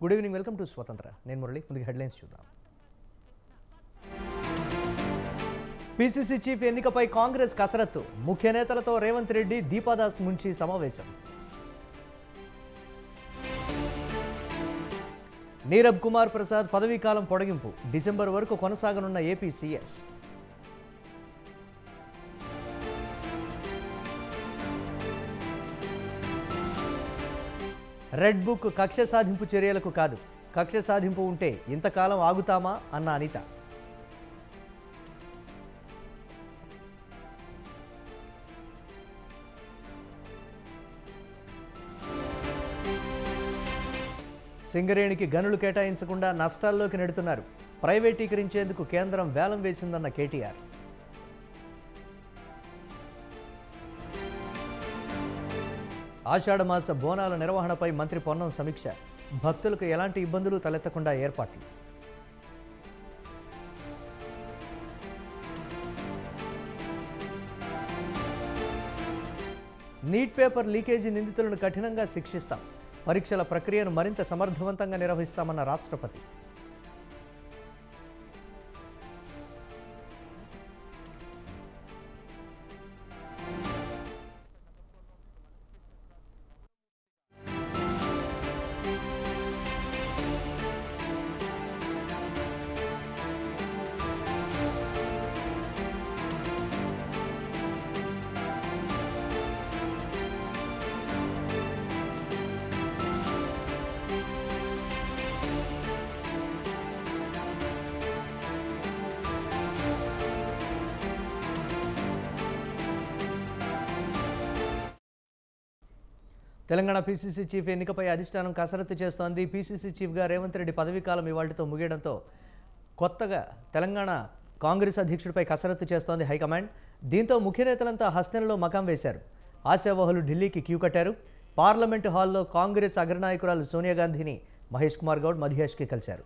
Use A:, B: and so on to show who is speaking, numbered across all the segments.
A: Good evening, welcome to స్వతంత్ర. నేను మురళి. ముందుగా హెడ్లైన్స్ చూద్దాం. పీసీసీ చీఫ్ ఎన్నికపై కాంగ్రెస్ కసరత్తు. ముఖ్య నేతలతో రేవంత్ రెడ్డి, దీపాదాస్ మున్షి సమావేశం. నీరబ్ కుమార్ ప్రసాద్ పదవీకాలం పొడిగింపు. డిసెంబర్ వరకు కొనసాగనున్న ఏపీ సీఎస్. రెడ్ బుక్ కక్ష సాధింపు చర్యలకు కాదు. కక్ష సాధింపు ఉంటే ఇంతకాలం ఆగుతామా అన్న అనిత. సింగరేణికి గనులు కేటాయించకుండా నష్టాల్లోకి నెడుతున్నారు. ప్రైవేటీకరించేందుకు కేంద్రం వేలం వేసిందన్న కేటీఆర్. ఆషాఢమాస బోనాల నిర్వహణపై మంత్రి పొన్నం సమీక్ష. భక్తులకు ఎలాంటి ఇబ్బందులు తలెత్తకుండా ఏర్పాట్లు. నీట్ పేపర్ లీకేజీ నిందితులను కఠినంగా శిక్షిస్తాం. పరీక్షల ప్రక్రియను మరింత సమర్థవంతంగా నిర్వహిస్తామన్న రాష్ట్రపతి. తెలంగాణ పీసీసీ చీఫ్ ఎన్నికపై అధిష్టానం కసరత్తు చేస్తోంది. పీసీసీ చీఫ్గా రేవంత్ రెడ్డి పదవీకాలం ఇవాళ్టితో ముగియడంతో కొత్తగా తెలంగాణ కాంగ్రెస్ అధ్యక్షుడిపై కసరత్తు చేస్తోంది హైకమాండ్. దీంతో ముఖ్య నేతలంతా హస్తెనలో మకాం వేశారు. ఆశావహులు ఢిల్లీకి క్యూ కట్టారు. పార్లమెంటు హాల్లో కాంగ్రెస్ అగ్రనాయకురాలు సోనియా గాంధీని మహేష్ కుమార్ గౌడ్ మధ్యాష్కి కలిశారు.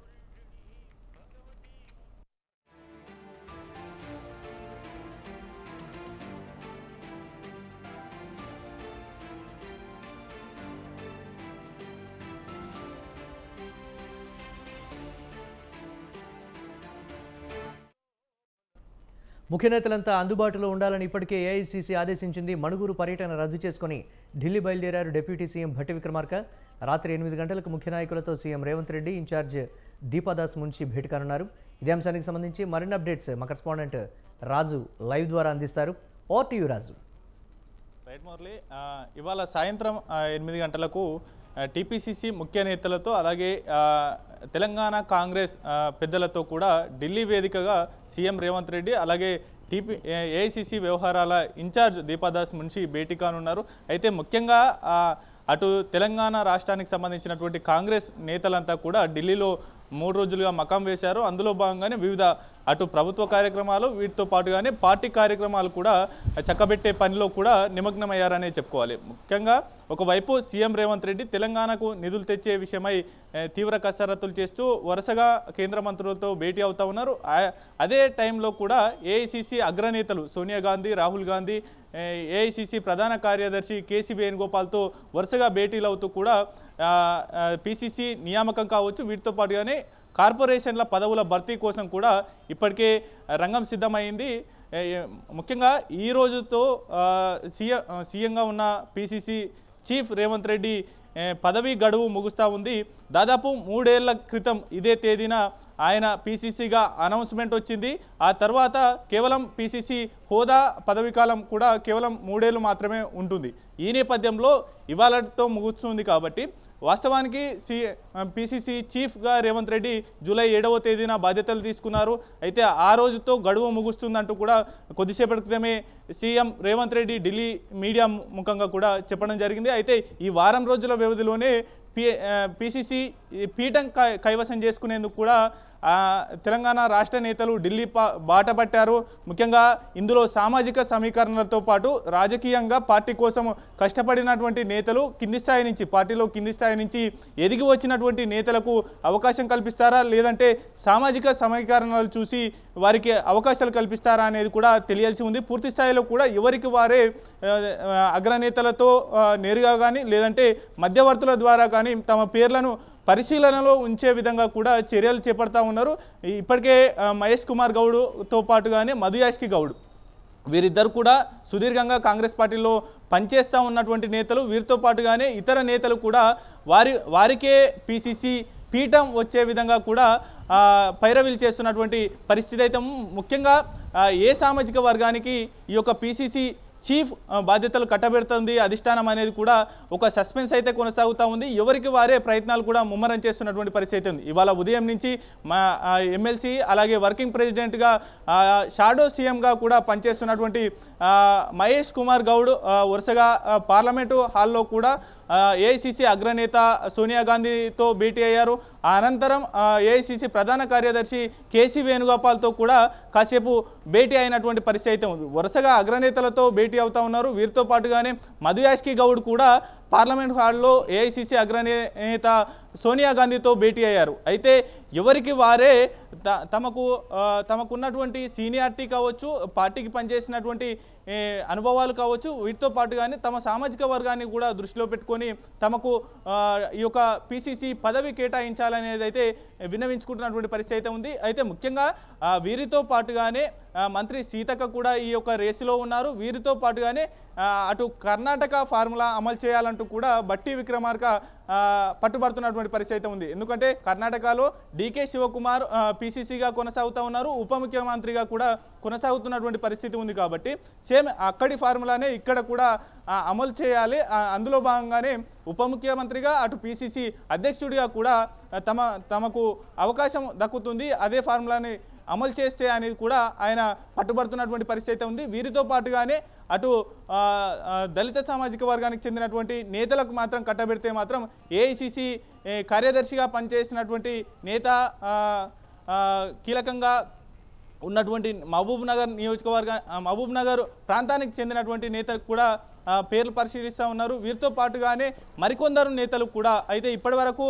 A: ముఖ్య నేతలంతా అందుబాటులో ఉండాలని ఇప్పటికే ఏఐసీసీ ఆదేశించింది. మణుగూరు పర్యటన రద్దు చేసుకుని ఢిల్లీ బయలుదేరారు డిప్యూటీ సీఎం భట్టి విక్రమార్క. రాత్రి 8 గంటలకు ముఖ్య నాయకులతో సీఎం రేవంత్ రెడ్డి, ఇన్ఛార్జ్ దీపాదాస్ మున్షి భేటీ కానున్నారు. ఇదే అంశానికి సంబంధించి మరిన్ని అప్డేట్స్ మా కరెస్పాండెంట్ రాజు లైవ్ ద్వారా అందిస్తారు. Over to you Raju.
B: Right Murali, ఇవాళ సాయంత్రం 8 గంటలకు టీపీసీసీ ముఖ్య నేతలతో అలాగే తెలంగాణ కాంగ్రెస్ పెద్దలతో కూడా ఢిల్లీ వేదికగా సీఎం రేవంత్ రెడ్డి అలాగే ఏఐసీసీ వ్యవహారాల ఇన్ఛార్జ్ దీపాదాస్ మున్షి భేటీ కానున్నారు. అయితే ముఖ్యంగా అటు తెలంగాణ రాష్ట్రానికి సంబంధించినటువంటి కాంగ్రెస్ నేతలంతా కూడా ఢిల్లీలో 3 రోజులుగా మకాం వేశారు. అందులో భాగంగానే వివిధ అటు ప్రభుత్వ కార్యక్రమాలు వీటితో పాటుగానే పార్టీ కార్యక్రమాలు కూడా చక్కబెట్టే పనిలో కూడా నిమగ్నమయ్యారనే చెప్పుకోవాలి. ముఖ్యంగా ఒకవైపు సీఎం రేవంత్ రెడ్డి తెలంగాణకు నిధులు తెచ్చే విషయమై తీవ్ర కసరత్తులు చేస్తూ వరుసగా కేంద్ర మంత్రులతో భేటీ అవుతా ఉన్నారు. అదే టైంలో కూడా ఏఐసీసీ అగ్రనేతలు సోనియా గాంధీ, రాహుల్ గాంధీ, ఏఐసీసీ ప్రధాన కార్యదర్శి కేసీ వేణుగోపాల్తో వరుసగా భేటీలు అవుతూ కూడా పీసీసీ నియామకం కావచ్చు, వీటితో పాటుగానే కార్పొరేషన్ల పదవుల భర్తీ కోసం కూడా ఇప్పటికే రంగం సిద్ధమైంది. ముఖ్యంగా ఈ రోజుతో సీఎంగా ఉన్న పీసీసీ చీఫ్ రేవంత్ రెడ్డి పదవీ గడువు ముగుస్తూ ఉంది. దాదాపు 3 ఏళ్ల క్రితం ఇదే తేదీన ఆయన పీసీసీగా అనౌన్స్మెంట్ వచ్చింది. ఆ తర్వాత కేవలం పీసీసీ హోదా పదవీకాలం కూడా కేవలం 3 ఏళ్ళు మాత్రమే ఉంటుంది. ఈ నేపథ్యంలో ఇవాళతో ముగుస్తుంది కాబట్టి వాస్తవానికి పీసీసీ చీఫ్గా రేవంత్ రెడ్డి జూలై 7వ తేదీన బాధ్యతలు తీసుకున్నారు. అయితే ఆ రోజుతో గడువు ముగుస్తుందంటూ కూడా కొద్దిసేపటి క్రితమే సీఎం రేవంత్ రెడ్డి ఢిల్లీ మీడియా ముఖంగా కూడా చెప్పడం జరిగింది. అయితే ఈ వారం రోజుల వ్యవధిలోనే పీసీసీ పీఠం కైవసం చేసుకునేందుకు కూడా తెలంగాణ రాష్ట్ర నేతలు ఢిల్లీ బాట పట్టారు. ముఖ్యంగా ఇందులో సామాజిక సమీకరణలతో పాటు రాజకీయంగా పార్టీ కోసం కష్టపడినటువంటి నేతలు కింది స్థాయి నుంచి పార్టీలో కింది స్థాయి నుంచి ఎదిగి వచ్చినటువంటి నేతలకు అవకాశం కల్పిస్తారా, లేదంటే సామాజిక సమీకరణలు చూసి వారికి అవకాశాలు కల్పిస్తారా అనేది కూడా తెలియాల్సి ఉంది. పూర్తి స్థాయిలో కూడా ఎవరికి వారే అగ్రనేతలతో నేరుగా కానీ లేదంటే మధ్యవర్తుల ద్వారా కానీ తమ పేర్లను పరిశీలనలో ఉంచే విధంగా కూడా చర్యలు చేపడతా ఉన్నారు. ఇప్పటికే మహేష్ కుమార్ గౌడ్తో పాటుగానే మధు యాష్కి గౌడ్ వీరిద్దరు కూడా సుదీర్ఘంగా కాంగ్రెస్ పార్టీలో పనిచేస్తూ ఉన్నటువంటి నేతలు. వీరితో పాటుగానే ఇతర నేతలు కూడా వారికే పిసిసి పీఠం వచ్చే విధంగా కూడా పైరవీలు చేస్తున్నటువంటి పరిస్థితి అయితే ముఖ్యంగా ఏ సామాజిక వర్గానికి ఈ యొక్క పిసిసి చీఫ్ బాధ్యతలు కట్టబెడుతుంది అధిష్టానం అనేది కూడా ఒక సస్పెన్స్ అయితే కొనసాగుతూ ఉంది. ఎవరికి వారే ప్రయత్నాలు కూడా ముమ్మరం చేస్తున్నటువంటి పరిస్థితి ఉంది. ఇవాళ ఉదయం నుంచి మా ఎమ్మెల్సీ అలాగే వర్కింగ్ ప్రెసిడెంట్గా షాడో సీఎంగా కూడా పనిచేస్తున్నటువంటి మహేష్ కుమార్ గౌడ్ వరుసగా పార్లమెంటు హాల్లో కూడా ఏఐసిసి అగ్రనేత సోనియా గాంధీతో భేటీ అయ్యారు. అనంతరం ఏఐసిసి ప్రధాన కార్యదర్శి కేసీ వేణుగోపాల్తో కూడా కాసేపు భేటీ అయినటువంటి పరిస్థితి అయితే ఉంది. వరుసగా అగ్రనేతలతో భేటీ అవుతూ ఉన్నారు. వీరితో పాటుగానే మధు యాష్కి గౌడ్ కూడా పార్లమెంట్ హాల్లో ఏఐసిసి అగ్రనేత సోనియా గాంధీతో భేటీ అయ్యారు. అయితే ఎవరికి వారే తమకున్నటువంటి సీనియారిటీ కావచ్చు, పార్టీకి పనిచేసినటువంటి అనుభవాలు కావచ్చు, వీటితో పాటుగానే తమ సామాజిక వర్గాన్ని కూడా దృష్టిలో పెట్టుకొని తమకు ఈ యొక్క పిసిసి పదవి కేటాయించాలనేది అయితే విన్నవించుకుంటున్నటువంటి పరిస్థితి అయితే ఉంది. అయితే ముఖ్యంగా వీరితో పాటుగానే మంత్రి సీతక్క కూడా ఈ యొక్క రేసులో ఉన్నారు. వీరితో పాటుగానే అటు కర్ణాటక ఫార్ములా అమలు చేయాలంటూ కూడా బట్టి విక్రమార్క పట్టుబడుతున్నటువంటి పరిస్థితి అయితే ఉంది. ఎందుకంటే కర్ణాటకలో డికే శివకుమార్ పిసిసిగా కొనసాగుతూ ఉన్నారు, ఉప ముఖ్యమంత్రిగా కూడా కొనసాగుతున్నటువంటి పరిస్థితి ఉంది. కాబట్టి సేమ్ అక్కడి ఫార్ములానే ఇక్కడ కూడా అమలు చేయాలి. అందులో భాగంగానే ఉప ముఖ్యమంత్రిగా అటు పిసిసి అధ్యక్షుడిగా కూడా తమకు అవకాశం దక్కుతుంది. అదే ఫార్ములాని అమలు చేస్తే అనేది కూడా ఆయన పట్టుబడుతున్నటువంటి పరిస్థితి అయితే ఉంది. వీరితో పాటుగానే అటు దళిత సామాజిక వర్గానికి చెందినటువంటి నేతలకు మాత్రం కట్టబెడితే మాత్రం ఏఐసిసి కార్యదర్శిగా పనిచేసినటువంటి నేత కీలకంగా ఉన్నటువంటి మహబూబ్ నగర్ ప్రాంతానికి చెందినటువంటి నేతలకు కూడా పేర్లు పరిశీలిస్తూ ఉన్నారు. వీరితో పాటుగానే మరికొందరు నేతలు కూడా అయితే ఇప్పటి వరకు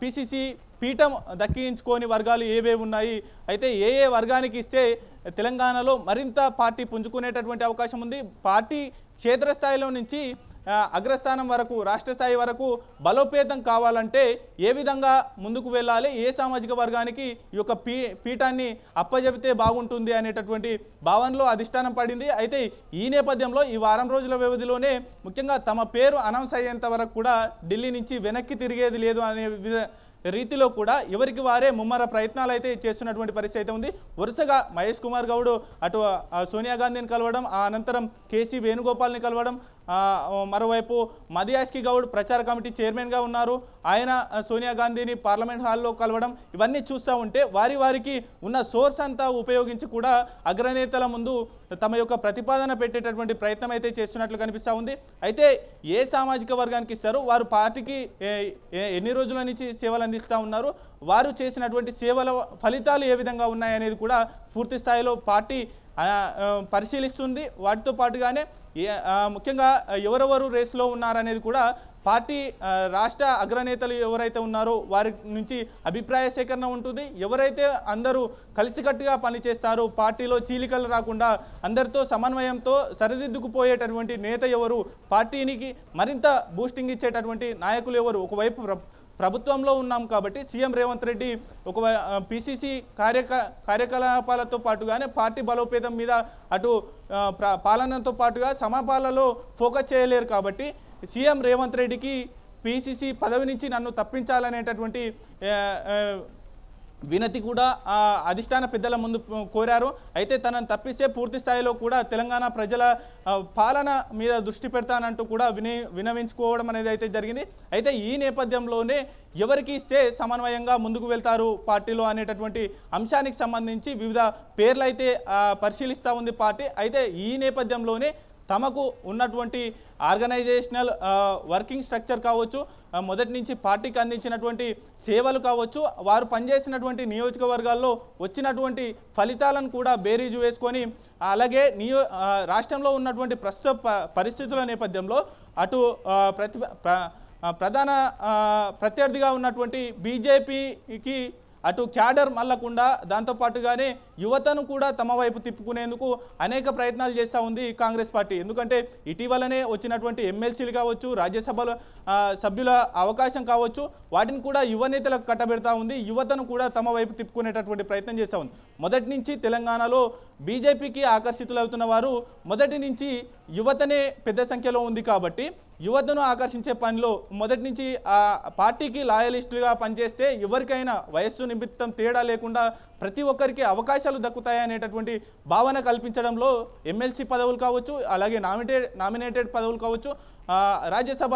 B: పిసిసి పీఠం దక్కించుకోని వర్గాలు ఏవేవి ఉన్నాయి, అయితే ఏ వర్గానికి ఇస్తే తెలంగాణలో మరింత పార్టీ పుంజుకునేటటువంటి అవకాశం ఉంది, పార్టీ క్షేత్రస్థాయిలో నుంచి అగ్రస్థానం వరకు రాష్ట్ర స్థాయి వరకు బలోపేతం కావాలంటే ఏ విధంగా ముందుకు వెళ్ళాలి, ఏ సామాజిక వర్గానికి ఈ యొక్క పీఠాన్ని అప్పజెపితే బాగుంటుంది అనేటటువంటి భావనలో అధిష్టానం పడింది. అయితే ఈ నేపథ్యంలో ఈ వారం రోజుల వ్యవధిలోనే ముఖ్యంగా తమ పేరు అనౌన్స్ అయ్యేంత వరకు కూడా ఢిల్లీ నుంచి వెనక్కి తిరిగేది లేదు అనే రీతిలో కూడా ఎవరికి వారే ముమ్మర ప్రయత్నాలు అయితే చేస్తున్నటువంటి పరిస్థితి అయితే ఉంది. వరుసగా మహేష్ కుమార్ గౌడ్ అటు సోనియా గాంధీని కలవడం, ఆ అనంతరం కేసీ వేణుగోపాల్ని కలవడం, మరోవైపు మధు యాష్కి గౌడ్ ప్రచార కమిటీ చైర్మన్గా ఉన్నారు, ఆయన సోనియా గాంధీని పార్లమెంట్ హాల్లో కలవడం, ఇవన్నీ చూస్తూ ఉంటే వారికి ఉన్న సోర్స్ అంతా ఉపయోగించి కూడా అగ్రనేతల ముందు తమ యొక్క ప్రతిపాదన పెట్టేటటువంటి ప్రయత్నం అయితే చేస్తున్నట్లు కనిపిస్తూ ఉంది. అయితే ఏ సామాజిక వర్గానికి ఇస్తారు, వారు పార్టీకి ఎన్ని రోజుల నుంచి సేవలు అందిస్తూ ఉన్నారు, వారు చేసినటువంటి సేవల ఫలితాలు ఏ విధంగా ఉన్నాయనేది కూడా పూర్తి స్థాయిలో పార్టీ పరిశీలిస్తుంది. వాటితో పాటుగానే ముఖ్యంగా ఎవరెవరు రేసులో ఉన్నారనేది కూడా పార్టీ రాష్ట్ర అగ్రనేతలు ఎవరైతే ఉన్నారో వారి నుంచి అభిప్రాయ సేకరణ ఉంటుంది. ఎవరైతే అందరూ కలిసికట్టుగా పనిచేస్తారో, పార్టీలో చీలికలు రాకుండా అందరితో సమన్వయంతో సరిదిద్దుకుపోయేటటువంటి నేత ఎవరు, పార్టీనికి మరింత బూస్టింగ్ ఇచ్చేటటువంటి నాయకులు ఎవరు, ఒకవైపు ప్రభుత్వంలో ఉన్నాం కాబట్టి సీఎం రేవంత్ రెడ్డి ఒక పిసిసి కార్యకలాపాలతో పాటుగానే పార్టీ బలోపేతం మీద అటు పాలనతో పాటుగా సమపాలలో ఫోకస్ చేయలేరు. కాబట్టి సీఎం రేవంత్ రెడ్డికి పిసిసి పదవి నుంచి నన్ను తప్పించాలనేటటువంటి వినతి కూడా అధిష్టాన పెద్దల ముందు కోరారు. అయితే తనను తప్పిస్తే పూర్తి స్థాయిలో కూడా తెలంగాణ ప్రజల పాలన మీద దృష్టి పెడతానంటూ కూడా వినవించుకోవడం అనేది అయితే జరిగింది. అయితే ఈ నేపథ్యంలోనే ఎవరికి ఇస్తే సమన్వయంగా ముందుకు వెళ్తారు పార్టీలో అనేటటువంటి అంశానికి సంబంధించి వివిధ పేర్లు అయితే పరిశీలిస్తూ ఉంది పార్టీ. అయితే ఈ నేపథ్యంలోనే తమకు ఉన్నటువంటి ఆర్గనైజేషనల్ వర్కింగ్ స్ట్రక్చర్ కావచ్చు, మొదటి నుంచి పార్టీకి అందించినటువంటి సేవలు కావచ్చు, వారు పనిచేసినటువంటి నియోజకవర్గాల్లో వచ్చినటువంటి ఫలితాలను కూడా బేరీజు వేసుకొని, అలాగే రాష్ట్రంలో ఉన్నటువంటి ప్రస్తుత పరిస్థితుల నేపథ్యంలో అటు ప్రధాన ప్రత్యర్థిగా ఉన్నటువంటి బీజేపీకి అటు క్యాడర్ మళ్ళకుండా దాంతోపాటుగానే యువతను కూడా తమ వైపు తిప్పుకునేందుకు అనేక ప్రయత్నాలు చేస్తూ ఉంది కాంగ్రెస్ పార్టీ. ఎందుకంటే ఇటీవలనే వచ్చినటువంటి ఎమ్మెల్సీలు కావచ్చు, రాజ్యసభలో సభ్యుల అవకాశం కావచ్చు, వాటిని కూడా యువ నేతలకు కట్టబెడతా ఉంది. యువతను కూడా తమ వైపు తిప్పుకునేటటువంటి ప్రయత్నం చేస్తూ ఉంది. మొదటి నుంచి తెలంగాణలో బీజేపీకి ఆకర్షితులవుతున్న వారు మొదటి నుంచి యువతనే పెద్ద సంఖ్యలో ఉంది కాబట్టి యువతను ఆకర్షించే పనిలో మొదటి నుంచి ఆ పార్టీకి లాయలిస్టులుగా పనిచేస్తే ఎవరికైనా వయస్సు నిమిత్తం తేడా లేకుండా ప్రతి ఒక్కరికి అవకాశాలు దక్కుతాయనేటటువంటి భావన కల్పించడంలో ఎమ్మెల్సీ పదవులు కావచ్చు, అలాగే నామినేటెడ్ పదవులు కావచ్చు, రాజ్యసభ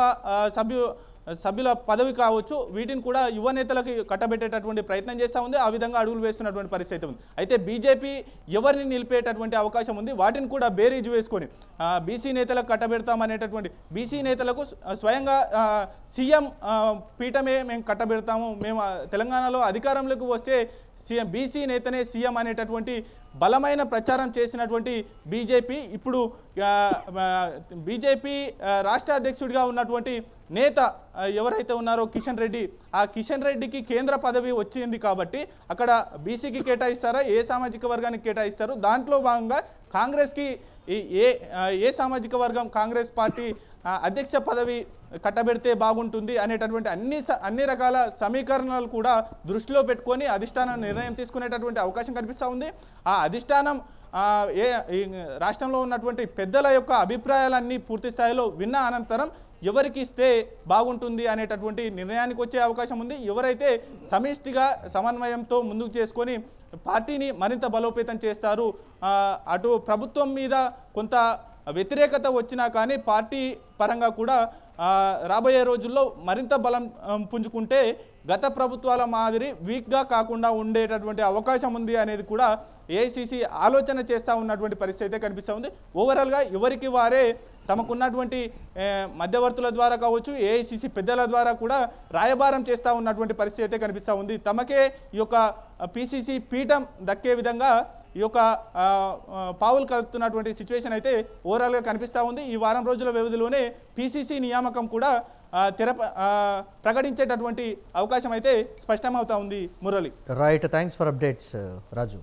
B: సభ్యుల పదవి కావచ్చు, వీటిని కూడా యువ నేతలకు కట్టబెట్టేటటువంటి ప్రయత్నం చేస్తూ ఉంది. ఆ విధంగా అడుగులు వేస్తున్నటువంటి పరిస్థితి ఉంది. అయితే బీజేపీ ఎవరిని నిలిపేటటువంటి అవకాశం ఉంది, వాటిని కూడా బేరీజు వేసుకొని బీసీ నేతలకు కట్టబెడతామనేటటువంటి, బీసీ నేతలకు స్వయంగా సీఎం పీఠమే మేము కట్టబెడతాము, మేము తెలంగాణలో అధికారంలోకి వస్తే బీసీ నేతనే సీఎం అనేటటువంటి బలమైన ప్రచారం చేసినటువంటి బీజేపీ ఇప్పుడు బీజేపీ రాష్ట్ర అధ్యక్షుడిగా ఉన్నటువంటి నేత ఎవరైతే ఉన్నారో కిషన్ రెడ్డి, ఆ కిషన్ రెడ్డికి కేంద్ర పదవి వచ్చింది కాబట్టి అక్కడ బీసీకి కేటాయిస్తారా, ఏ సామాజిక వర్గానికి కేటాయిస్తారు, దాంట్లో భాగంగా కాంగ్రెస్కి ఏ సామాజిక వర్గం కాంగ్రెస్ పార్టీ అధ్యక్ష పదవి కట్టబెడితే బాగుంటుంది అనేటటువంటి అన్ని రకాల సమీకరణలు కూడా దృష్టిలో పెట్టుకొని అధిష్టానం నిర్ణయం తీసుకునేటటువంటి అవకాశం కనిపిస్తూ ఉంది. ఆ అధిష్టానం రాష్ట్రంలో ఉన్నటువంటి పెద్దల యొక్క అభిప్రాయాలన్నీ పూర్తి స్థాయిలో విన్న అనంతరం ఎవరికి ఇస్తే బాగుంటుంది అనేటటువంటి నిర్ణయానికి వచ్చే అవకాశం ఉంది. ఎవరైతే సమిష్టిగా సమన్వయంతో ముందుకు చేసుకొని పార్టీని మరింత బలోపేతం చేస్తారు, అటు ప్రభుత్వం మీద కొంత వ్యతిరేకత వచ్చినా కానీ పార్టీ పరంగా కూడా రాబోయే రోజుల్లో మరింత బలం పుంజుకుంటే గత ప్రభుత్వాల మాదిరి వీక్గా కాకుండా ఉండేటటువంటి అవకాశం ఉంది అనేది కూడా ఏఐసిసి ఆలోచన చేస్తూ ఉన్నటువంటి పరిస్థితి అయితే కనిపిస్తూ ఉంది. ఓవరాల్గా ఎవరికి వారే తమకున్నటువంటి మధ్యవర్తుల ద్వారా కావచ్చు, ఏఐసిసి పెద్దల ద్వారా కూడా రాయబారం చేస్తూ ఉన్నటువంటి పరిస్థితి అయితే కనిపిస్తూ ఉంది. తమకే ఈ యొక్క పిసిసి పీఠం దక్కే విధంగా ఈ యొక్క పావులు కలుపుతున్నటువంటి సిచ్యువేషన్ అయితే ఓవరాల్గా కనిపిస్తూ ఉంది. ఈ వారం రోజుల వ్యవధిలోనే పిసిసి నియామకం కూడా ప్రకటించేటటువంటి అవకాశం అయితే స్పష్టమవుతా ఉంది. Murali,
A: right, thanks for updates Raju.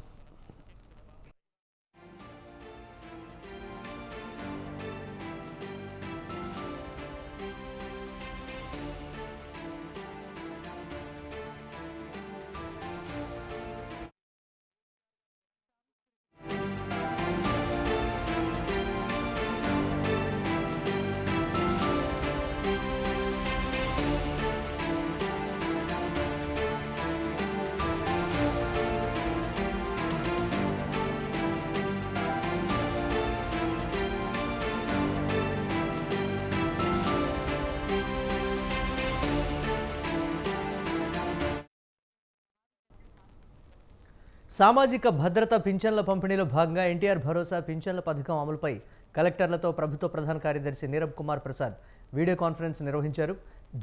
A: సామాజిక భద్రత పింఛన్ల పంపిణీలో భాగంగా ఎన్టీఆర్ భరోసా పింఛన్ల పథకం అమలుపై కలెక్టర్లతో ప్రభుత్వ ప్రధాన కార్యదర్శి నీరబ్ కుమార్ ప్రసాద్ వీడియో కాన్ఫరెన్స్ నిర్వహించారు.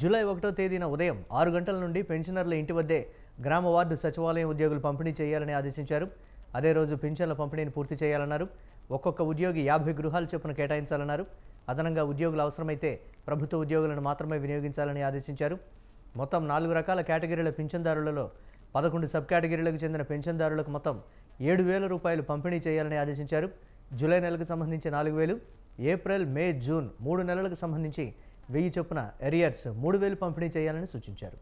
A: జూలై 1వ తేదీన ఉదయం 6 గంటల నుండి పెన్షనర్ల ఇంటి వద్దే గ్రామ వార్డు సచివాలయం ఉద్యోగులు పంపిణీ చేయాలని ఆదేశించారు. అదే రోజు పింఛన్ల పంపిణీని పూర్తి చేయాలన్నారు. ఒక్కొక్క ఉద్యోగి 50 గృహాలు చొప్పున కేటాయించాలన్నారు. అదనంగా ఉద్యోగులు అవసరమైతే ప్రభుత్వ ఉద్యోగులను మాత్రమే వినియోగించాలని ఆదేశించారు. మొత్తం 4 రకాల కేటగిరీల పింఛన్దారులలో 11 సబ్ కేటగిరీలకు చెందిన పెన్షన్దారులకు మొత్తం 7,000 రూపాయలు పంపిణీ చేయాలని ఆదేశించారు. జూలై నెలకు సంబంధించి 4,000, ఏప్రిల్, మే, జూన్ 3 నెలలకు సంబంధించి 1000 చొప్పున ఎరియర్స్ 3,000 పంపిణీ చేయాలని సూచించారు.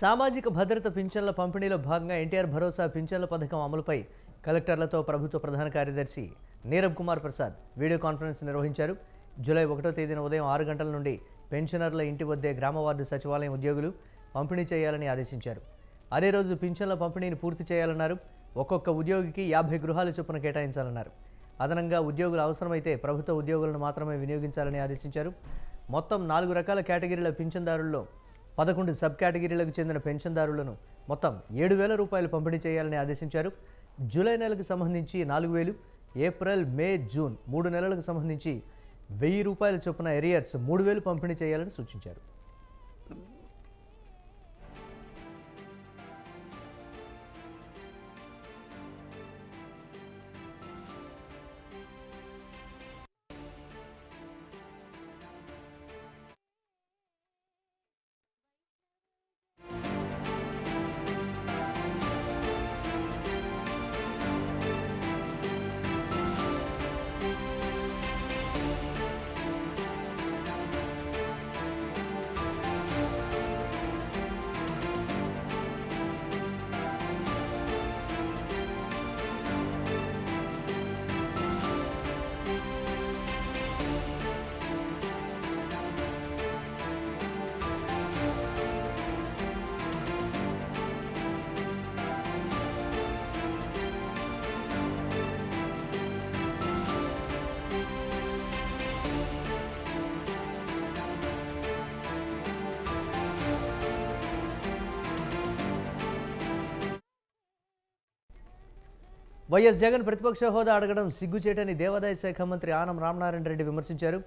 A: సామాజిక భద్రత పింఛన్ల పంపిణీలో భాగంగా ఎన్టీఆర్ భరోసా పింఛన్ల పథకం అమలుపై కలెక్టర్లతో ప్రభుత్వ ప్రధాన కార్యదర్శి నీరబ్ కుమార్ ప్రసాద్ వీడియో కాన్ఫరెన్స్ నిర్వహించారు. జూలై 1వ తేదీన ఉదయం 6 గంటల నుండి పెన్షనర్ల ఇంటి వద్దే గ్రామ వార్డు సచివాలయం ఉద్యోగులు పంపిణీ చేయాలని ఆదేశించారు. అదే రోజు పింఛన్ల పంపిణీని పూర్తి చేయాలన్నారు. ఒక్కొక్క ఉద్యోగికి 50 గృహాల చొప్పున కేటాయించాలన్నారు. అదనంగా ఉద్యోగులు అవసరమైతే ప్రభుత్వ ఉద్యోగులను మాత్రమే వినియోగించాలని ఆదేశించారు. మొత్తం 4 రకాల కేటగిరీల పింఛన్దారుల్లో 11 సబ్ కేటగిరీలకు చెందిన పెన్షన్దారులను మొత్తం 7,000 రూపాయలు పంపిణీ చేయాలని ఆదేశించారు. జూలై నెలకు సంబంధించి 4,000, ఏప్రిల్, మే, జూన్ 3 నెలలకు సంబంధించి 1,000 రూపాయల చొప్పున ఎరియర్స్ 3,000 పంపిణీ చేయాలని సూచించారు. వైఎస్ జగన్ ప్రతిపక్ష హోదా అడగడం సిగ్గుచేటని దేవాదాయ శాఖ మంత్రి ఆనం రామనారాయణ రెడ్డి విమర్శించారు.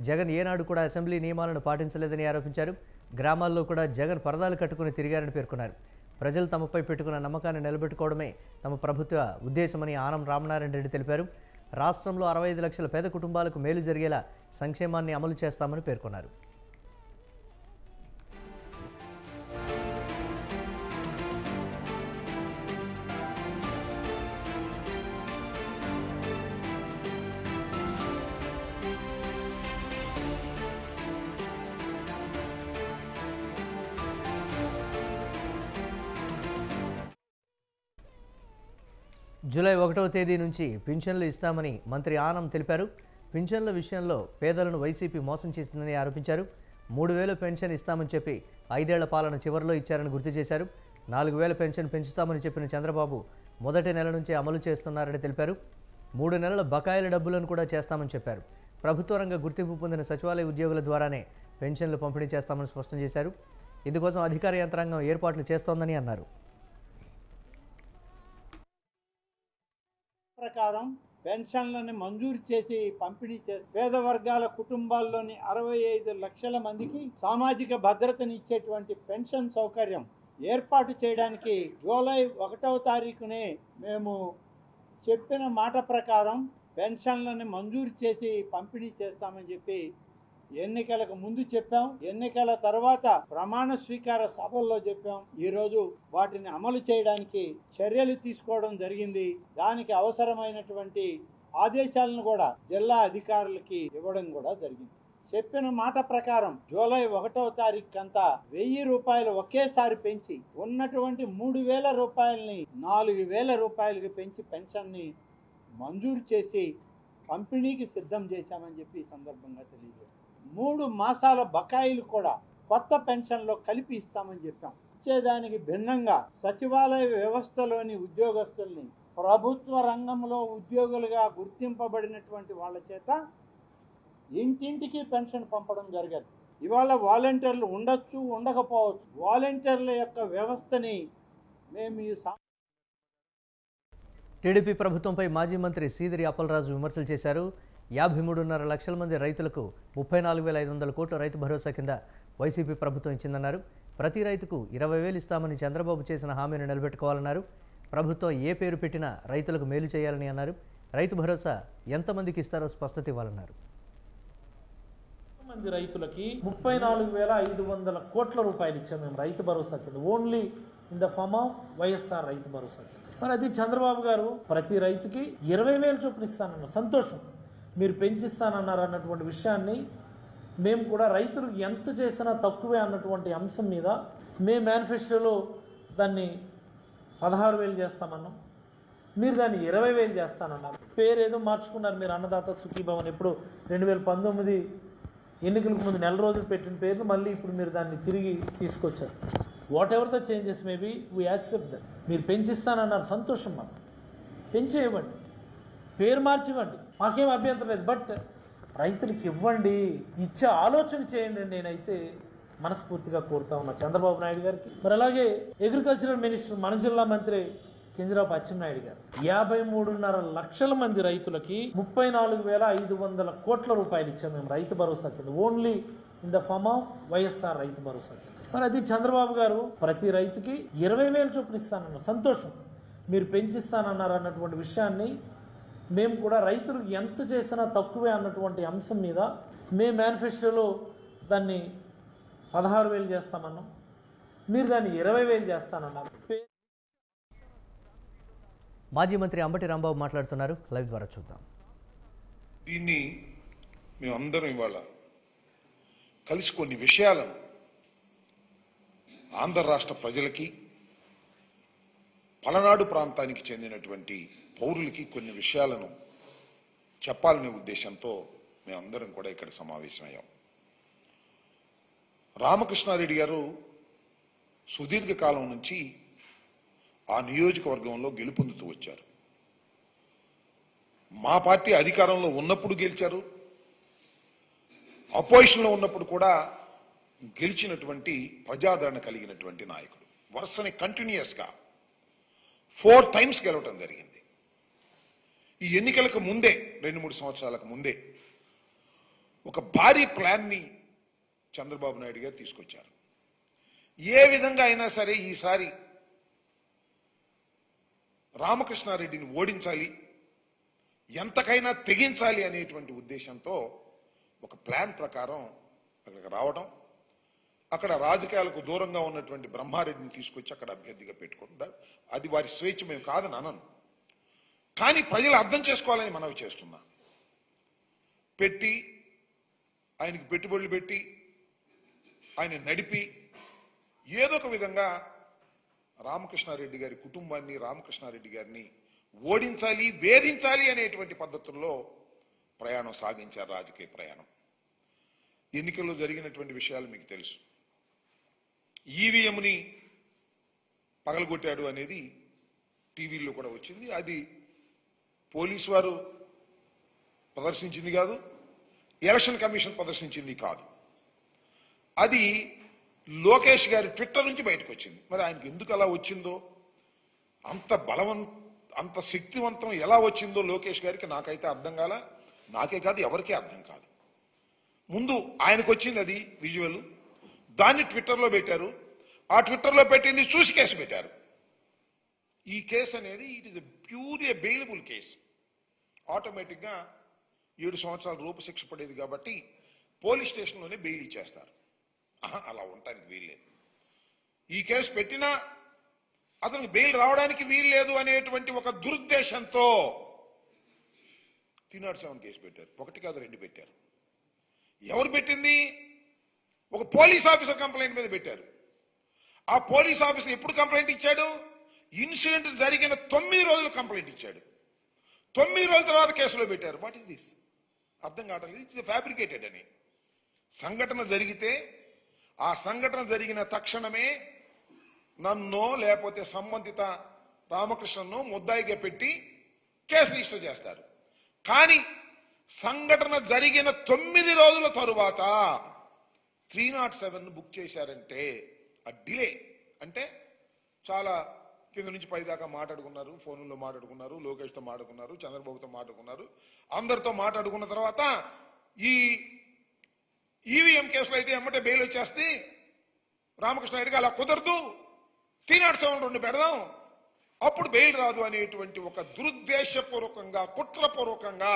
A: జగన్ ఏనాడు కూడా అసెంబ్లీ నియమాలను పాటించలేదని ఆరోపించారు. గ్రామాల్లో కూడా జగన్ పరదాలు కట్టుకుని తిరిగారని పేర్కొన్నారు. ప్రజలు తమపై పెట్టుకున్న నమ్మకాన్ని నిలబెట్టుకోవడమే తమ ప్రభుత్వ ఉద్దేశమని ఆనం రామనారాయణ రెడ్డి తెలిపారు. రాష్ట్రంలో 65 లక్షల పేద కుటుంబాలకు మేలు జరిగేలా సంక్షేమాన్ని అమలు చేస్తామని పేర్కొన్నారు. జూలై 1వ తేదీ నుంచి పింఛన్లు ఇస్తామని మంత్రి ఆనం తెలిపారు. పింఛన్ల విషయంలో పేదలను వైసీపీ మోసం చేసిందని ఆరోపించారు. 3,000 పెన్షన్ ఇస్తామని చెప్పి 5 ఏళ్ల పాలన చివరిలో ఇచ్చారని గుర్తు చేశారు. 4,000 పెన్షన్ పెంచుతామని చెప్పిన చంద్రబాబు మొదటి నెల నుంచే అమలు చేస్తున్నారని తెలిపారు. 3 నెలల బకాయిల డబ్బులను కూడా చేస్తామని చెప్పారు. ప్రభుత్వ రంగ గుర్తింపు పొందిన సచివాలయ ఉద్యోగుల ద్వారానే పెన్షన్లు పంపిణీ చేస్తామని స్పష్టం చేశారు. ఇందుకోసం అధికార యంత్రాంగం ఏర్పాట్లు చేస్తోందని అన్నారు.
C: ప్రకారం పెన్షన్లను మంజూరు చేసి పంపిణీ చేసి పేద వర్గాల కుటుంబాల్లోని 65 లక్షల మందికి సామాజిక భద్రతని ఇచ్చేటువంటి పెన్షన్ సౌకర్యం ఏర్పాటు చేయడానికి జూలై 1వ తారీఖునే మేము చెప్పిన మాట ప్రకారం పెన్షన్లను మంజూరు చేసి పంపిణీ చేస్తామని చెప్పి ఎన్నికలకు ముందు చెప్పాం. ఎన్నికల తర్వాత ప్రమాణ స్వీకార సభల్లో చెప్పాం. ఈరోజు వాటిని అమలు చేయడానికి చర్యలు తీసుకోవడం జరిగింది. దానికి అవసరమైనటువంటి ఆదేశాలను కూడా జిల్లా అధికారులకి ఇవ్వడం కూడా జరిగింది. చెప్పిన మాట ప్రకారం జూలై 1వ తారీఖుకంతా 1,000 రూపాయలు ఒకేసారి పెంచి ఉన్నటువంటి 3,000 రూపాయలని 4,000 రూపాయలకి పెంచి పెన్షన్ని మంజూరు చేసి పంపిణీకి సిద్ధం చేశామని చెప్పి ఈ సందర్భంగా తెలియజేస్తాం. 3 మాసాల బకాయిలు కూడా కొత్త పెన్షన్లో కలిపి ఇస్తామని చెప్పాం. ఇచ్చేదానికి భిన్నంగా సచివాలయ వ్యవస్థలోని ఉద్యోగస్తుల్ని ప్రభుత్వ రంగంలో ఉద్యోగులుగా గుర్తింపబడినటువంటి వాళ్ళ చేత ఇంటింటికి పెన్షన్ పంపడం జరగదు. ఇవాళ వాలంటీర్లు ఉండొచ్చు, ఉండకపోవచ్చు. వాలంటీర్ల యొక్క వ్యవస్థని మేము ఈ
A: టీడీపీ ప్రభుత్వంపై మాజీ మంత్రి సీదిరి అప్పలరాజు విమర్శలు చేశారు. 53.5 లక్షల మంది రైతులకు 34,500 కోట్ల రైతు భరోసా కింద వైసీపీ ప్రభుత్వం ఇచ్చిందన్నారు. ప్రతి రైతుకు 20,000 ఇస్తామని చంద్రబాబు చేసిన హామీని నిలబెట్టుకోవాలన్నారు. ప్రభుత్వం ఏ పేరు పెట్టినా రైతులకు మేలు చేయాలని అన్నారు. రైతు భరోసా ఎంతమందికి ఇస్తారో స్పష్టత ఇవ్వాలన్నారు.
D: మంది రైతులకి 34,500 కోట్ల రూపాయలు ఇచ్చాం మేము రైతు భరోసా కింద, only in the form of YSR Rythu Bharosa కింద. మరి అది చంద్రబాబు గారు ప్రతి రైతుకి 20,000 చొప్పున ఇస్తానన్నారు. సంతోషం, మీరు పెంచిస్తానన్నారు అన్నటువంటి విషయాన్ని మేము కూడా రైతులకు ఎంత చేసినా తక్కువే అన్నటువంటి అంశం మీద మేము మేనిఫెస్టోలో దాన్ని 16,000 చేస్తామన్నాం. మీరు దాన్ని 20,000 చేస్తానన్నారు. పేరు ఏదో మార్చుకున్నారు మీరు, అన్నదాత సుఖీభవన్. ఇప్పుడు 2019 ఎన్నికలకు ముందు నెల రోజులు పెట్టిన పేరును మళ్ళీ ఇప్పుడు మీరు దాన్ని తిరిగి తీసుకొచ్చారు. What ever the changes maybe we accept that. మీరు పెంచిస్తానన్నారు, సంతోషం, మనం పెంచేయవండి, పేరు మార్చివ్వండి, మాకేం అభ్యంతరం లేదు. బట్ రైతులకు ఇవ్వండి, ఇచ్చే ఆలోచన చేయండి. నేనైతే మనస్ఫూర్తిగా కోరుతా ఉన్నా చంద్రబాబు నాయుడు గారికి. మరి అలాగే అగ్రికల్చరల్ మినిస్టర్, మన జిల్లా మంత్రి కింజరాపు అచ్చెన్నాయుడు గారు 53.5 లక్షల మంది రైతులకి 34,500 కోట్ల రూపాయలు ఇచ్చాం మేము రైతు భరోసా కింద, only in the form of YSR Rythu Bharosa కింద. మరి అది చంద్రబాబు గారు ప్రతి రైతుకి 20,000 చొప్పున ఇస్తానన్నారు, సంతోషం. మీరు పెంచిస్తానన్నారు అన్నటువంటి విషయాన్ని మేము కూడా రైతులకు ఎంత చేసినా తక్కువే అన్నటువంటి అంశం మీద మేము మేనిఫెస్టోలో దాన్ని 16,000 చేస్తామన్నాం, మీరు దాన్ని 20,000 చేస్తానన్నారు.
A: మాజీ మంత్రి అంబటి రాంబాబు మాట్లాడుతున్నారు, లైవ్ ద్వారా చూద్దాం.
E: దీన్ని మేమందరం ఇవాళ కలిసి కొన్ని విషయాలను ఆంధ్ర రాష్ట్ర ప్రజలకి, పలనాడు ప్రాంతానికి చెందినటువంటి పౌరులకి కొన్ని విషయాలను చెప్పాలనే ఉద్దేశంతో మేమందరం కూడా ఇక్కడ సమావేశమయ్యాం. రామకృష్ణారెడ్డి గారు సుదీర్ఘకాలం నుంచి ఆ నియోజకవర్గంలో గెలుపొందుతూ వచ్చారు. మా పార్టీ అధికారంలో ఉన్నప్పుడు గెలిచారు, అపోజిషన్లో ఉన్నప్పుడు కూడా గెలిచినటువంటి ప్రజాదరణ కలిగినటువంటి నాయకుడు. వరుసని కంటిన్యూస్గా 4 టైమ్స్ గెలవటం జరిగింది. ఈ ఎన్నికలకు ముందే 2-3 సంవత్సరాలకు ముందే ఒక భారీ ప్లాన్ని చంద్రబాబు నాయుడు గారు తీసుకొచ్చారు. ఏ విధంగా అయినా సరే ఈసారి రామకృష్ణారెడ్డిని ఓడించాలి, ఎంతకైనా తెగించాలి అనేటువంటి ఉద్దేశంతో ఒక ప్లాన్ ప్రకారం అక్కడికి రావడం, అక్కడ రాజకీయాలకు దూరంగా ఉన్నటువంటి బ్రహ్మారెడ్డిని తీసుకొచ్చి అక్కడ అభ్యర్థిగా పెట్టుకుంటారు. అది వారి స్వేచ్ఛ, మేము కాదని అనను, కానీ ప్రజలు అర్థం చేసుకోవాలని మనవి చేస్తున్నా. పెట్టి ఆయనకి పెట్టుబడులు పెట్టి ఆయన నడిపి ఏదో ఒక విధంగా రామకృష్ణారెడ్డి గారి కుటుంబాన్ని, రామకృష్ణారెడ్డి గారిని ఓడించాలి, వేధించాలి అనేటువంటి పద్ధతుల్లో ప్రయాణం సాగించారు, రాజకీయ ప్రయాణం. ఎన్నికల్లో జరిగినటువంటి విషయాలు మీకు తెలుసు. ఈవీఎంని పగలగొట్టాడు అనేది టీవీల్లో కూడా వచ్చింది. అది పోలీసు వారు ప్రదర్శించింది కాదు, ఎలక్షన్ కమిషన్ ప్రదర్శించింది కాదు. అది లోకేష్ గారి ట్విట్టర్ నుంచి బయటకు వచ్చింది. మరి ఆయనకి ఎందుకు అలా వచ్చిందో, అంత శక్తివంతం ఎలా వచ్చిందో లోకేష్ గారికి నాకైతే అర్థం కాల. నాకే కాదు, ఎవరికీ అర్థం కాదు. ముందు ఆయనకు వచ్చింది అది విజువల్, దాన్ని ట్విట్టర్లో పెట్టారు. ఆ ట్విట్టర్లో పెట్టింది చూసి కేసు పెట్టారు. ఈ కేసు అనేది it is purely bailable case. ఆటోమేటిక్గా 7 సంవత్సరాల రూపశిక్ష పడేది కాబట్టి పోలీస్ స్టేషన్లోనే బెయిల్ ఇచ్చేస్తారు. అలా ఉండటానికి వీల్లేదు. ఈ కేసు పెట్టినా అతనికి బెయిల్ రావడానికి వీల్లేదు అనేటువంటి ఒక దురుద్దేశంతో 307 కేసు పెట్టారు. 1 కాదు 2 పెట్టారు. ఎవరు పెట్టింది? ఒక పోలీస్ ఆఫీసర్ కంప్లైంట్ మీద పెట్టారు. ఆ పోలీస్ ఆఫీసర్ ఎప్పుడు కంప్లైంట్ ఇచ్చాడు? ఇన్సిడెంట్ జరిగిన 9 రోజులు కంప్లైంట్ ఇచ్చాడు. 9 రోజుల తర్వాత కేసులో పెట్టారు. What is this? అర్థం కావట్లేదు. ఇట్స్ ఫ్యాబ్రికేటెడ్ అని. సంఘటన జరిగితే ఆ సంఘటన జరిగిన తక్షణమే నన్నో లేకపోతే సంబంధిత రామకృష్ణను ముద్దాయిగా పెట్టి కేసు రిజిస్టర్ చేస్తారు. కానీ సంఘటన జరిగిన 9 రోజుల తరువాత 307 బుక్ చేశారంటే ఆ డిలే అంటే చాలా కింద నుంచి పై దాకా మాట్లాడుకున్నారు, ఫోన్లో మాట్లాడుకున్నారు, లోకేష్తో మాట్లాడుకున్నారు, చంద్రబాబుతో మాట్లాడుకున్నారు, అందరితో మాట్లాడుకున్న తర్వాత ఈ ఈవీఎం కేసులో అయితే ఎమ్మటే బెయిల్ వచ్చేస్తే రామకృష్ణారెడ్డికి అలా కుదరదు, 307 పెడదాం, అప్పుడు బెయిల్ రాదు అనేటువంటి ఒక దురుద్దేశపూర్వకంగా, కుట్రపూర్వకంగా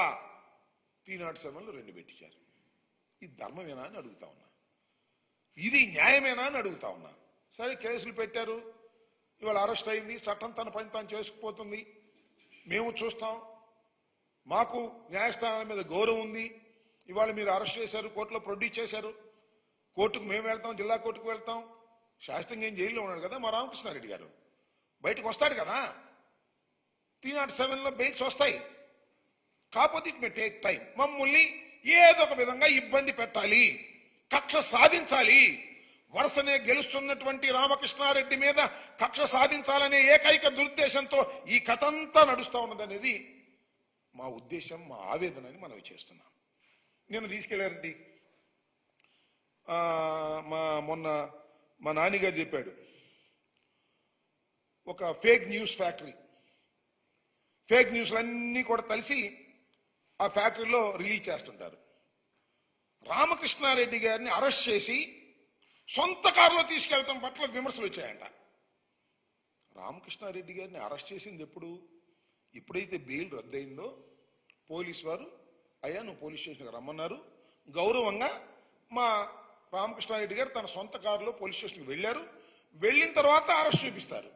E: 307 2 పెట్టించారు. ఇది ధర్మమేనా అని అడుగుతా ఉన్నా, ఇది న్యాయమేనా అని అడుగుతా ఉన్నా. సరే కేసులు పెట్టారు, ఇవాళ అరెస్ట్ అయింది, చట్టం తన పని తాను చేసుకుపోతుంది, మేము చూస్తాం, మాకు న్యాయస్థానాల మీద గౌరవం ఉంది. ఇవాళ మీరు అరెస్ట్ చేశారు, కోర్టులో ప్రొడ్యూస్ చేశారు, కోర్టుకు మేము వెళ్తాం, జిల్లా కోర్టుకు వెళ్తాం. శాస్త్రంగా ఏం జైల్లో ఉన్నాడు కదా మా రామకృష్ణారెడ్డి గారు, బయటకు వస్తాడు కదా, 307లో బెయిల్స్ వస్తాయి. కాకపోతే ఇట్ మే టేక్ టైం. మమ్మల్ని ఏదో ఒక విధంగా ఇబ్బంది పెట్టాలి, కక్ష సాధించాలి, వరుసనే గెలుస్తున్నటువంటి రామకృష్ణారెడ్డి మీద కక్ష సాధించాలనే ఏకైక దురుద్దేశంతో ఈ కథ అంతా నడుస్తూ ఉన్నదనేది మా ఉద్దేశం, మా ఆవేదన అని మనం చేస్తున్నాం. నేను తీసుకెళ్ళారండి, మొన్న మా నాన్నగారు చెప్పాడు, ఒక ఫేక్ న్యూస్ ఫ్యాక్టరీ, ఫేక్ న్యూస్లన్నీ కూడా కలిసి ఆ ఫ్యాక్టరీలో రిలీజ్ చేస్తుంటారు. రామకృష్ణారెడ్డి గారిని అరెస్ట్ చేసి సొంత కారులో తీసుకెళ్లటం పట్ల విమర్శలు వచ్చాయంట. రామకృష్ణారెడ్డి గారిని అరెస్ట్ చేసింది ఎప్పుడైతే బెయిల్ రద్దయిందో పోలీసు వారు, అయ్యా నువ్వు పోలీస్ స్టేషన్కి రమ్మన్నారు, గౌరవంగా మా రామకృష్ణారెడ్డి గారు తన సొంత కారులో పోలీస్ స్టేషన్కి వెళ్ళారు. వెళ్ళిన తర్వాత అరెస్ట్ చూపిస్తారు,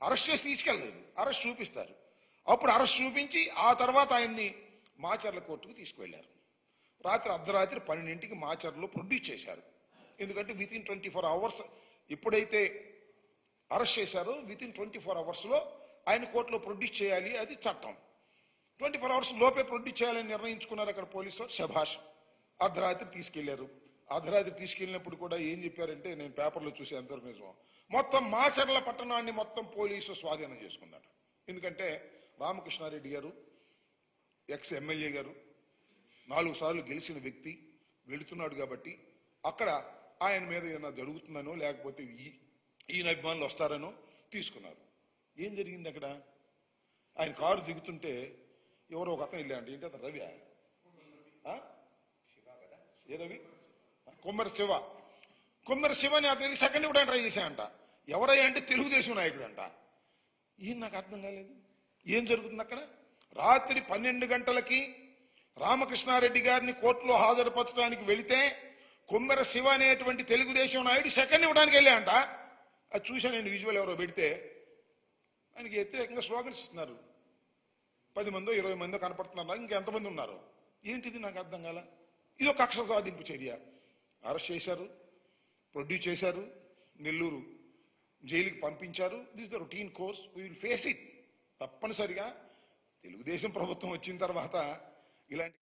E: అరెస్ట్ చేసి తీసుకెళ్ళలేదు, అరెస్ట్ చూపిస్తారు. అప్పుడు అరెస్ట్ చూపించి ఆ తర్వాత ఆయన్ని మాచర్ల కోర్టుకు తీసుకువెళ్లారు. అర్ధరాత్రి 12ంటికి మాచర్లో ప్రొడ్యూస్ చేశారు. ఎందుకంటే వితిన్ 24 అవర్స్ ఎప్పుడైతే అరెస్ట్ చేశారో వితిన్ 24 అవర్స్లో ఆయన కోర్టులో ప్రొడ్యూస్ చేయాలి, అది చట్టం. 24 అవర్స్ లోపే ప్రొడ్యూస్ చేయాలని నిర్ణయించుకున్నారు అక్కడ పోలీసు వారు. శభాష్. అర్ధరాత్రి తీసుకెళ్లారు. అర్ధరాత్రి తీసుకెళ్ళినప్పుడు కూడా ఏం చెప్పారంటే, నేను పేపర్లో చూసి ఎంతవరకు నిజమో, మొత్తం మాచర్ల పట్టణాన్ని మొత్తం పోలీసు స్వాధీనం చేసుకున్నాడు. ఎందుకంటే రామకృష్ణారెడ్డి గారు ఎక్స్ ఎమ్మెల్యే గారు 4 సార్లు గెలిచిన వ్యక్తి వెళుతున్నాడు కాబట్టి అక్కడ ఆయన మీద ఏమైనా జరుగుతుందనో లేకపోతే ఈయన అభిమానులు వస్తారనో తీసుకున్నారు. ఏం జరిగింది అక్కడ? ఆయన కారు దిగుతుంటే ఎవరో ఒక అతను వెళ్ళాడు. ఏంటి అతను? రవి. ఏ రవి? కుమ్మరి శివని అతనికి సెకండ్ ఇవ్వడానికి ట్రై చేశాయంట. ఎవరయ్యా అంటే తెలుగుదేశం నాయకుడు అంట. ఈయన నాకు అర్థం కాలేదు, ఏం జరుగుతుంది అక్కడ? రాత్రి 12 గంటలకి రామకృష్ణారెడ్డి గారిని కోర్టులో హాజరుపరచడానికి వెళితే కుమ్మెర శివ అనేటువంటి తెలుగుదేశం నాయుడు సెకండ్ ఇవ్వడానికి వెళ్ళాయంట. అది చూసా నేను, విజువల్ ఎవరో పెడితే ఆయనకి వ్యతిరేకంగా స్లోగన్స్ ఇస్తున్నారు. 10 మందో 20 మందో కనపడుతున్నారు, ఇంకెంతమంది ఉన్నారు? ఏంటిది నాకు అర్థం కాల. ఇది ఒక కక్ష సాధింపు చర్య. అరెస్ట్ చేశారు, ప్రొడ్యూస్ చేశారు, నెల్లూరు జైలుకి పంపించారు. This the routine course, we will face it. తప్పనిసరిగా తెలుగుదేశం ప్రభుత్వం వచ్చిన తర్వాత ఇలాంటి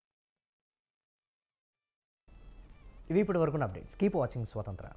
A: ఇవి ఇప్పటి వరకు అప్డేట్స్. కీప్ వాచింగ్ స్వతంత్ర.